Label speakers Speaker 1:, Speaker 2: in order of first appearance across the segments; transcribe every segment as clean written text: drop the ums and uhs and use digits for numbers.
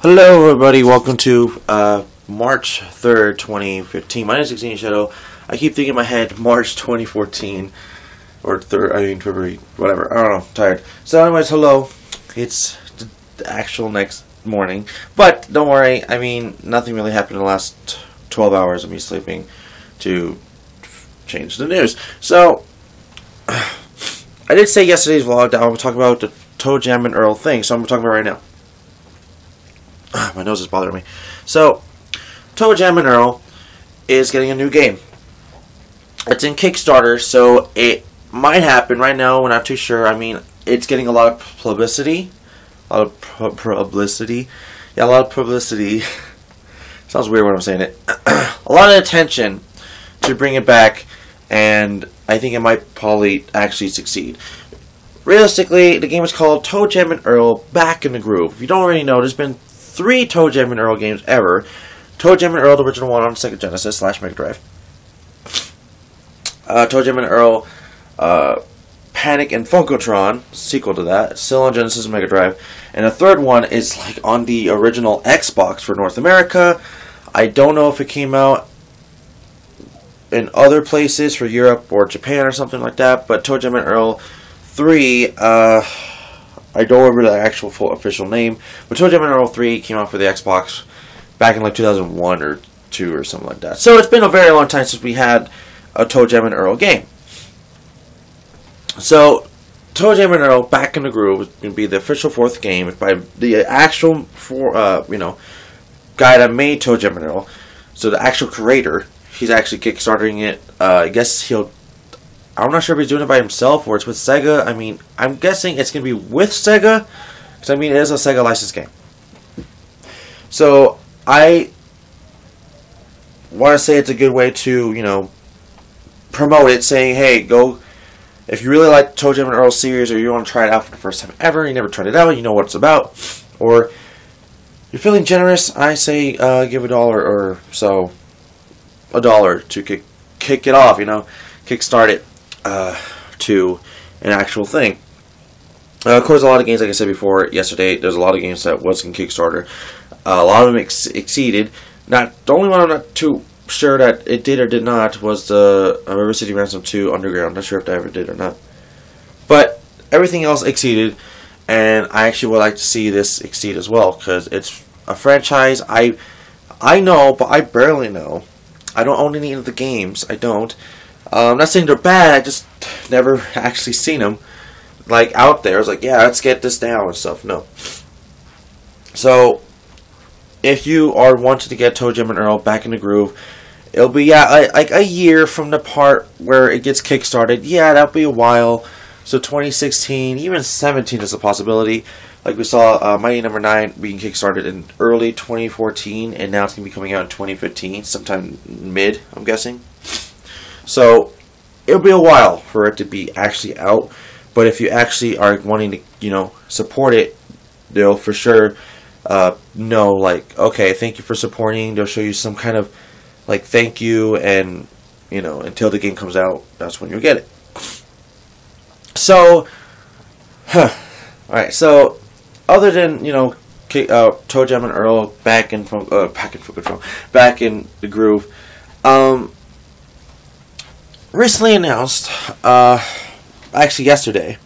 Speaker 1: Hello everybody, welcome to March 3rd, 2015. My name is Xenia Shadow. I keep thinking in my head March 2014 or February, whatever. I don't know, I'm tired. So anyways, hello. It's the actual next morning. But don't worry, I mean, nothing really happened in the last 12 hours of me sleeping to change the news. So I did say yesterday's vlog that I would talk about the ToeJam Earl thing, so I'm talking about it right now. My nose is bothering me. So, ToeJam Earl is getting a new game. It's in KickStarter, so it might happen. Right now, we're not too sure. I mean, it's getting a lot of publicity. A lot of publicity. Yeah, a lot of publicity. Sounds weird when I'm saying it. A lot of attention to bring it back, and I think it might probably actually succeed. Realistically, the game is called ToeJam Earl Back in the Groove. If you don't already know, there's been 3 ToeJam Earl games ever. ToeJam Earl, the original one on Sega Genesis / Mega Drive. ToeJam Earl Panic and Funkotron, sequel to that, still on Genesis and Mega Drive. And the third one is like on the original Xbox for North America. I don't know if it came out in other places for Europe or Japan or something like that, but ToeJam Earl 3, I don't remember the actual full official name, but ToeJam Earl 3 came out for the Xbox back in like 2001 or 2 or something like that. So it's been a very long time since we had a ToeJam Earl game. So ToeJam Earl Back in the Groove is going to be the official 4th game by the actual guy that made ToeJam Earl. So the actual creator, he's actually kickstarting it. I guess I'm not sure if he's doing it by himself or it's with Sega. I mean, I'm guessing it's going to be with Sega, because I mean, it is a Sega licensed game. So I want to say it's a good way to, you know, promote it, saying, hey, go, if you really like ToeJam Earl series or you want to try it out for the first time ever, you never tried it out, you know what it's about, or you're feeling generous, I say give $1 or so, $1 to kick it off, you know, kickstart it to an actual thing. Of course, a lot of games, like I said before, yesterday, there's a lot of games that was in Kickstarter. A lot of them exceeded. The only one I'm not too sure that it did or did not was the River City Ransom 2 Underground. Not sure if that ever did or not. But everything else exceeded, and I actually would like to see this exceed as well, because it's a franchise I know, but I barely know. I don't own any of the games. I don't. I'm not saying they're bad, I just never actually seen them like out there. I was like, yeah, let's get this down and stuff. No. So, if you are wanting to get ToeJam Earl Back in the Groove, it'll be, yeah, like a year from the part where it gets kickstarted. Yeah, that'll be a while. So 2016, even 17 is a possibility. Like we saw Mighty Number 9 being kickstarted in early 2014, and now it's going to be coming out in 2015, sometime mid, I'm guessing. So, it'll be a while for it to be actually out, but if you actually are wanting to, you know, support it, they'll for sure know, like, okay, thank you for supporting. They'll show you some kind of, like, thank you, and, you know, until the game comes out, that's when you'll get it. So, alright, so, other than, you know, ToeJam Earl back in the groove, recently announced, actually yesterday,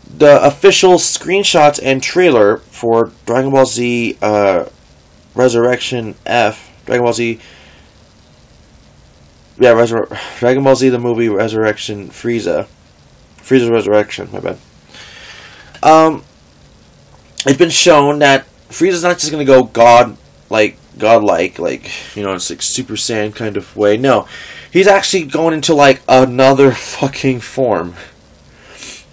Speaker 1: the official screenshots and trailer for Dragon Ball Z Resurrection F. Dragon Ball Z. Yeah, Dragon Ball Z the movie Resurrection Frieza. Frieza's Resurrection, my bad. It's been shown that Frieza's not just going to go godlike, you know, it's like Super Saiyan kind of way. No, he's actually going into like another fucking form.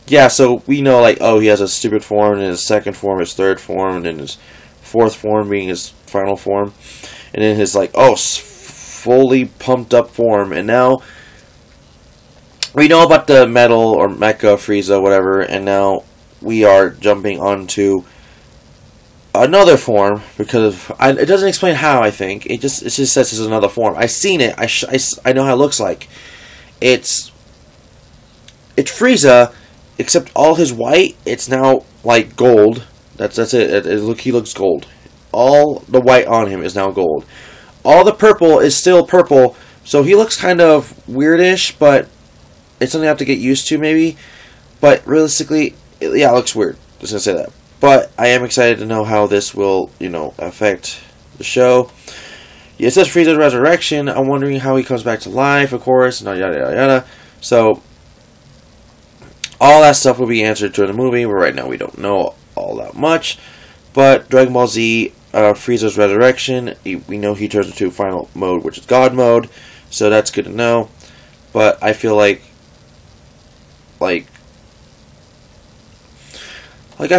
Speaker 1: Yeah, so we know, like, oh, he has a stupid form, and his second form, his third form, and then his fourth form being his final form, and then his, like, oh, fully pumped up form, and now we know about the Metal or Mecha Frieza, whatever, and now we are jumping onto another form, because it doesn't explain how, I think. It just says it's another form. I've seen it. I know how it looks like. It's Frieza, except all his white, it's now like gold, That's it. Look, he looks gold. All the white on him is now gold. All the purple is still purple, so he looks kind of weirdish, but it's something I have to get used to, maybe. But realistically, yeah, it looks weird. Just gonna say that. But I am excited to know how this will, affect the show. Yeah, it says Frieza's resurrection. I'm wondering how he comes back to life, of course, and yada yada yada. So all that stuff will be answered during the movie, but right now we don't know all that much. But Dragon Ball Z, Frieza's resurrection, we know he turns into final mode, which is God mode, so that's good to know. But I feel like I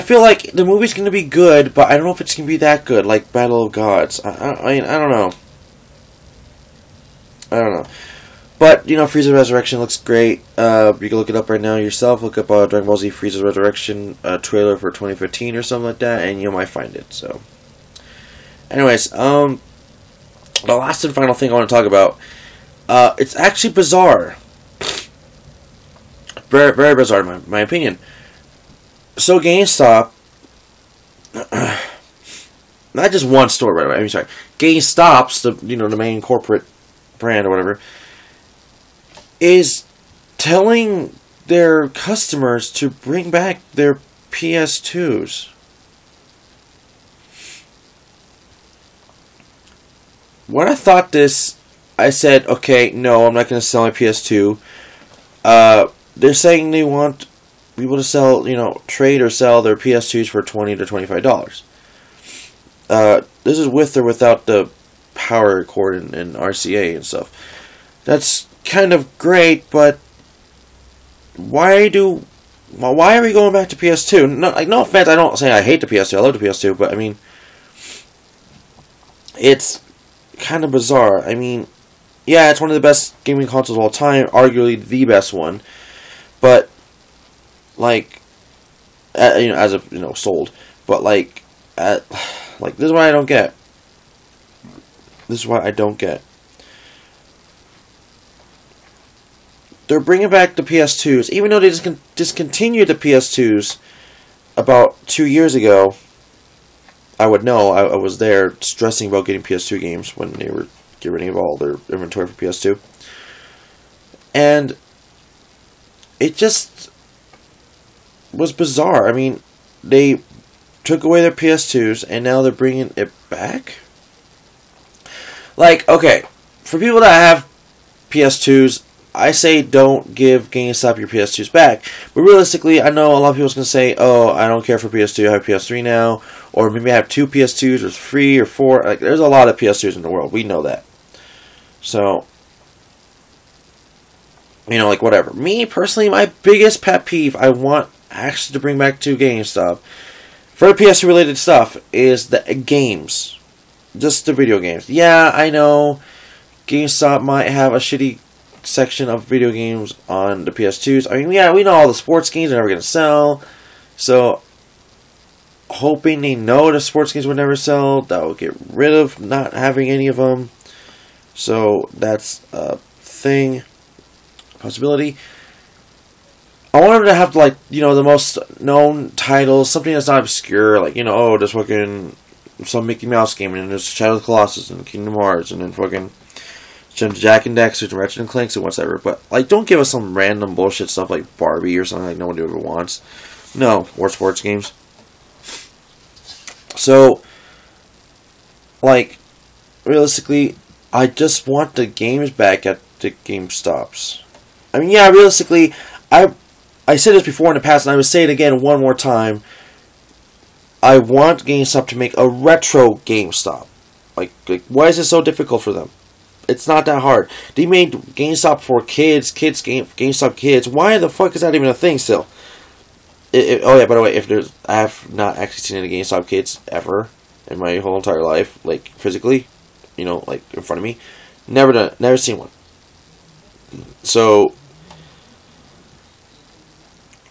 Speaker 1: feel like the movie's gonna be good, but I don't know if it's gonna be that good, like Battle of Gods. I mean, I don't know. But, Frieza's Resurrection looks great. You can look it up right now yourself. Look up Dragon Ball Z Frieza's Resurrection trailer for 2015 or something like that, and you might find it. So, anyways, the last and final thing I want to talk about, it's actually bizarre. Very, very bizarre, in my opinion. So, GameStop, not just one store, by the way. I mean, sorry, GameStop's the main corporate brand or whatever, is telling their customers to bring back their PS2s. When I thought this, I said, okay, no, I'm not going to sell my PS2. They're saying they want people to sell, trade or sell their PS2s for $20 to $25. This is with or without the power cord and RCA and stuff. That's kind of great, but why are we going back to PS2? No offense, I don't say I hate the PS2. I love the PS2, but I mean, it's kind of bizarre. I mean, yeah, it's one of the best gaming consoles of all time, arguably the best one, but as of sold, but this is what I don't get. This is what I don't get. They're bringing back the PS2s, even though they discontinued the PS2s about 2 years ago. I would know. I was there stressing about getting PS2 games when they were getting rid of all their inventory for PS2. And it just was bizarre. I mean, they took away their PS2s, and now they're bringing it back? Okay, for people that have PS2s, I say don't give GameStop your PS2s back. But realistically, I know a lot of people are going to say, oh, I don't care for PS2, I have PS3 now. Or maybe I have 2 PS2s, or 3 or 4. There's a lot of PS2s in the world. We know that. So, whatever. Me, personally, my biggest pet peeve I want actually to bring back to GameStop for PS2 related stuff is the games. Just the video games. Yeah, I know GameStop might have a shitty section of video games on the PS2s. I mean, yeah, we know all the sports games are never going to sell. So, hoping they know the sports games would never sell, that will get rid of not having any of them. So, that's a thing. Possibility. I want them to have, the most known titles, something that's not obscure, there's fucking some Mickey Mouse game, and then there's Shadow of the Colossus, and Kingdom Hearts, and then fucking Jack and Daxter, and Ratchet and Clank, and whatever. But, don't give us some random bullshit stuff like Barbie or something no one ever wants. No, or sports games. So, realistically, I just want the games back at the GameStops. I mean, yeah, realistically, I said this before in the past, and I would say it again one more time. I want GameStop to make a retro GameStop. Why is it so difficult for them? It's not that hard. They made GameStop for kids, GameStop Kids. Why the fuck is that even a thing still? Oh yeah, by the way, I have not actually seen any GameStop Kids ever in my whole entire life, physically, in front of me. Never seen one. So,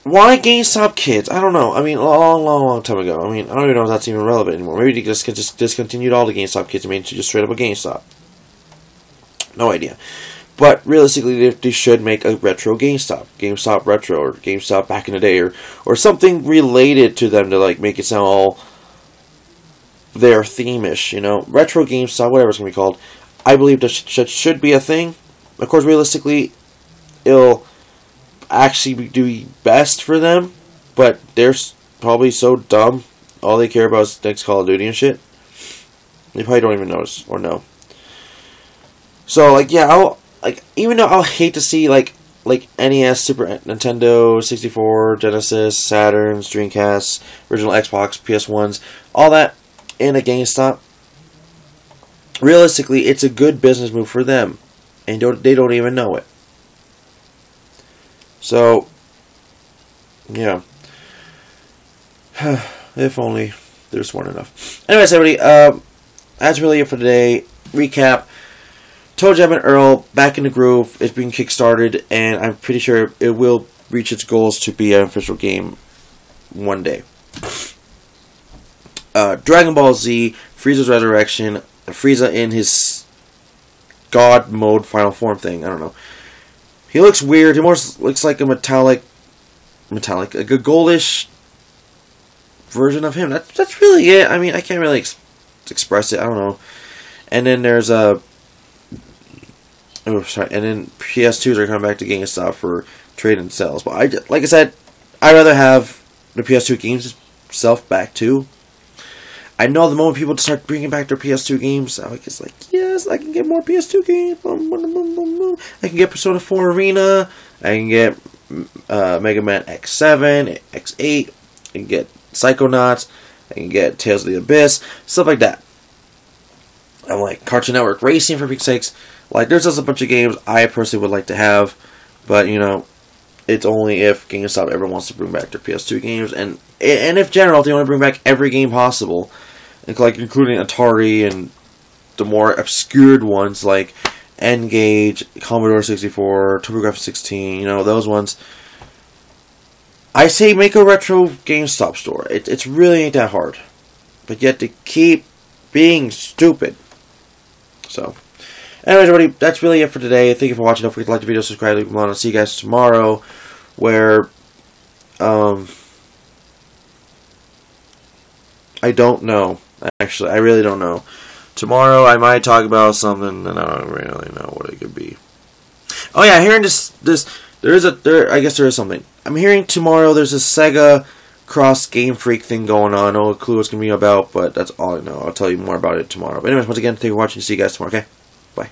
Speaker 1: why GameStop Kids? I don't know. I mean, a long time ago. I mean, I don't even know if that's even relevant anymore. Maybe they just discontinued all the GameStop Kids and made it just straight up a GameStop. No idea. But realistically, they should make a retro GameStop. GameStop Retro, or GameStop back in the day, or something related to them to like make it sound all their theme-ish, you know? Retro GameStop, whatever it's going to be called. I believe that should be a thing. Of course, realistically, it'll actually do best for them, but they're probably so dumb. All they care about is next Call of Duty and shit. They probably don't even notice or know. So, like, yeah, even though I'll hate to see, like NES, Super Nintendo, 64, Genesis, Saturns, Dreamcast, original Xbox, PS1s, all that in a GameStop, realistically, it's a good business move for them. And they don't even know it. So, yeah. If only there's one enough. Anyways, everybody, that's really it for today. Recap. ToeJam and Earl, back in the groove. It's being kickstarted, and I'm pretty sure it will reach its goals to be an official game one day. Dragon Ball Z, Frieza's Resurrection, Frieza in his God mode final form thing. I don't know. He looks weird. He more looks like a metallic, like a goldish version of him. That's really it. I mean, I can't really express it. I don't know. And then there's a. Oh, sorry. And then PS2s are coming back to GameStop for trade and sales. But like I said, I'd rather have the PS2 games itself back too. I know the moment people start bringing back their PS2 games, it's like, yes, I can get more PS2 games. I can get Persona 4 Arena. I can get Mega Man X7, X8. I can get Psychonauts. I can get Tales of the Abyss. Stuff like that. I'm like Cartoon Network Racing, for big sakes. Like, there's just a bunch of games I personally would like to have. But, you know, it's only if GameStop ever wants to bring back their PS2 games. And if general, if they want to bring back every game possible. Like, including Atari and the more obscured ones like N-Gage, Commodore 64, TurboGrafx 16, you know, those ones. I say make a retro GameStop store. It's really ain't that hard. But yet to keep being stupid. So, anyways, everybody, that's really it for today. Thank you for watching. Don't forget to like the video, subscribe, leave a comment. I'll see you guys tomorrow, where, I don't know. Actually, I really don't know. Tomorrow, I might talk about something, and I don't really know what it could be. Oh yeah, hearing I guess there is something. I'm hearing tomorrow there's a Sega Cross Game Freak thing going on. No clue what it's going to be about, but that's all I know. I'll tell you more about it tomorrow. But anyways, once again, thank you for watching. See you guys tomorrow, okay? Bye.